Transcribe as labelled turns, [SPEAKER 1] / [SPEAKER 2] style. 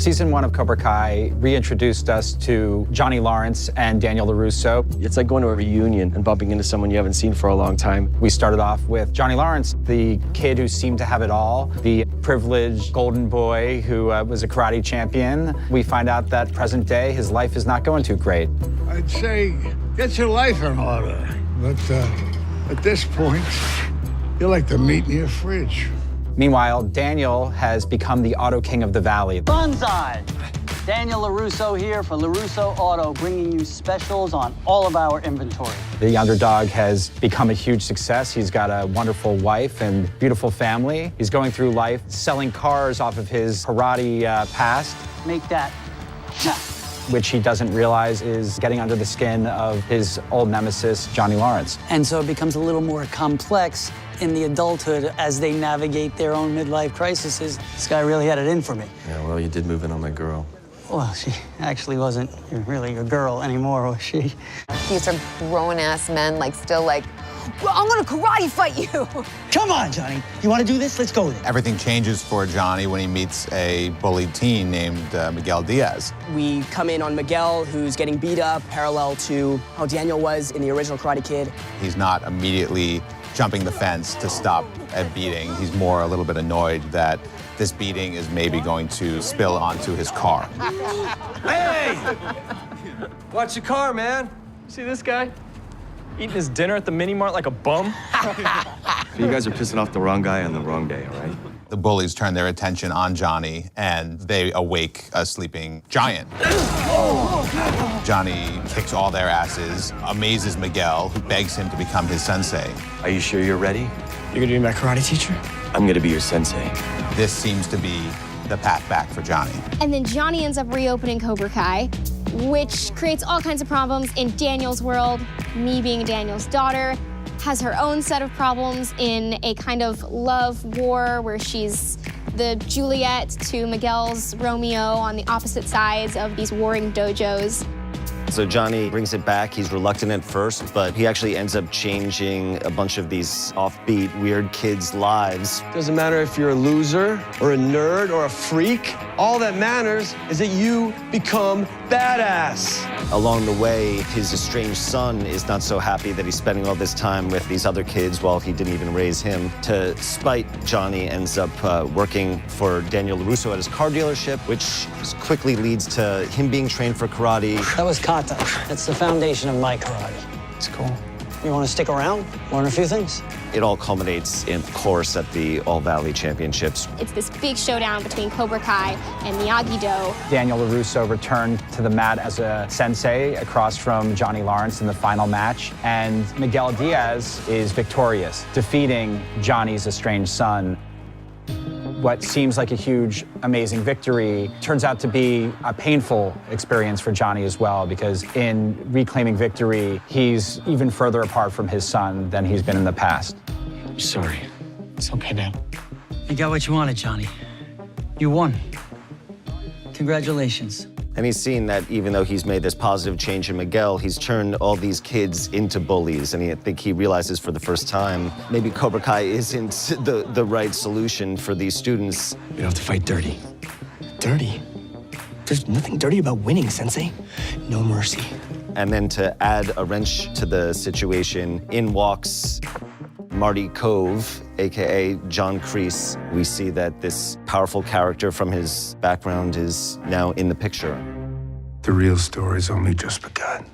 [SPEAKER 1] Season 1 of Cobra Kai reintroduced us to Johnny Lawrence and Daniel LaRusso.
[SPEAKER 2] It's like going to a reunion and bumping into someone you haven't seen for a long time.
[SPEAKER 1] We started off with Johnny Lawrence, the kid who seemed to have it all, the privileged golden boy who was a karate champion. We find out that present day, his life is not going too great.
[SPEAKER 3] I'd say get your life in order, but at this point, you're like the meat in your fridge.
[SPEAKER 1] Meanwhile, Daniel has become the auto king of the valley.
[SPEAKER 4] Banzai! Daniel LaRusso here for LaRusso Auto, bringing you specials on all of our inventory.
[SPEAKER 1] The underdog has become a huge success. He's got a wonderful wife and beautiful family. He's going through life selling cars off of his karate past.
[SPEAKER 4] Make that
[SPEAKER 1] which he doesn't realize is getting under the skin of his old nemesis, Johnny Lawrence.
[SPEAKER 4] And so it becomes a little more complex in the adulthood as they navigate their own midlife crises. This guy really had it in for me.
[SPEAKER 2] Yeah, well, you did move in on my girl.
[SPEAKER 4] Well, she actually wasn't really your girl anymore, was she?
[SPEAKER 5] These are grown-ass men, still well, I'm gonna karate fight you.
[SPEAKER 4] Come on, Johnny. You want to do this? Let's go with it.
[SPEAKER 6] Everything changes for Johnny when he meets a bullied teen named Miguel Diaz.
[SPEAKER 7] We come in on Miguel, who's getting beat up, parallel to how Daniel was in the original Karate Kid.
[SPEAKER 6] He's not immediately jumping the fence to stop a beating. He's more a little bit annoyed that this beating is maybe going to spill onto his car.
[SPEAKER 2] Hey! Watch your car, man. See this guy? Eating his dinner at the mini-mart like a bum? You guys are pissing off the wrong guy on the wrong day, all right?
[SPEAKER 6] The bullies turn their attention on Johnny, and they awake a sleeping giant. Johnny kicks all their asses, amazes Miguel, who begs him to become his sensei.
[SPEAKER 2] Are you sure you're ready?
[SPEAKER 7] You're gonna be my karate teacher?
[SPEAKER 2] I'm gonna be your sensei.
[SPEAKER 6] This seems to be the path back for Johnny.
[SPEAKER 8] And then Johnny ends up reopening Cobra Kai, which creates all kinds of problems in Daniel's world. Me being Daniel's daughter has her own set of problems in a kind of love war where she's the Juliet to Miguel's Romeo on the opposite sides of these warring dojos.
[SPEAKER 9] So Johnny brings it back. He's reluctant at first, but he actually ends up changing a bunch of these offbeat, weird kids' lives.
[SPEAKER 2] Doesn't matter if you're a loser or a nerd or a freak. All that matters is that you become badass.
[SPEAKER 9] Along the way, his estranged son is not so happy that he's spending all this time with these other kids while he didn't even raise him. To spite Johnny, ends up working for Daniel LaRusso at his car dealership, which quickly leads to him being trained for karate.
[SPEAKER 4] That was kata. That's the foundation of my karate. It's cool. You want to stick around, learn a few things?
[SPEAKER 9] It all culminates, of course, at the All-Valley Championships.
[SPEAKER 8] It's this big showdown between Cobra Kai and Miyagi-Do.
[SPEAKER 1] Daniel LaRusso returned to the mat as a sensei across from Johnny Lawrence in the final match, and Miguel Diaz is victorious, defeating Johnny's estranged son. What seems like a huge, amazing victory turns out to be a painful experience for Johnny as well, because in reclaiming victory, he's even further apart from his son than he's been in the past.
[SPEAKER 2] I'm sorry. It's okay, Dad.
[SPEAKER 4] You got what you wanted, Johnny. You won. Congratulations.
[SPEAKER 9] And he's seen that even though he's made this positive change in Miguel, he's turned all these kids into bullies. And I think he realizes for the first time, maybe Cobra Kai isn't the right solution for these students.
[SPEAKER 7] You don't have to fight dirty. Dirty? There's nothing dirty about winning, Sensei. No mercy.
[SPEAKER 9] And then to add a wrench to the situation, in walks Marty Cove, AKA John Kreese. We see that this powerful character from his background is now in the picture.
[SPEAKER 3] The real story's only just begun.